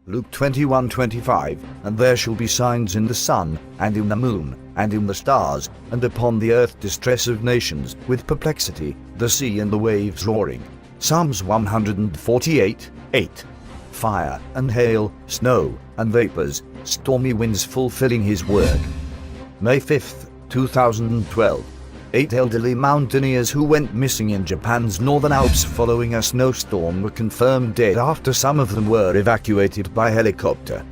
Luke 21:25, and there shall be signs in the sun, and in the moon, and in the stars, and upon the earth distress of nations, with perplexity, the sea and the waves roaring. Psalms 148:8. Fire and hail, snow and vapors, stormy winds fulfilling his word. May 5, 2012. 8 elderly mountaineers who went missing in Japan's northern Alps following a snowstorm were confirmed dead after some of them were evacuated by helicopter.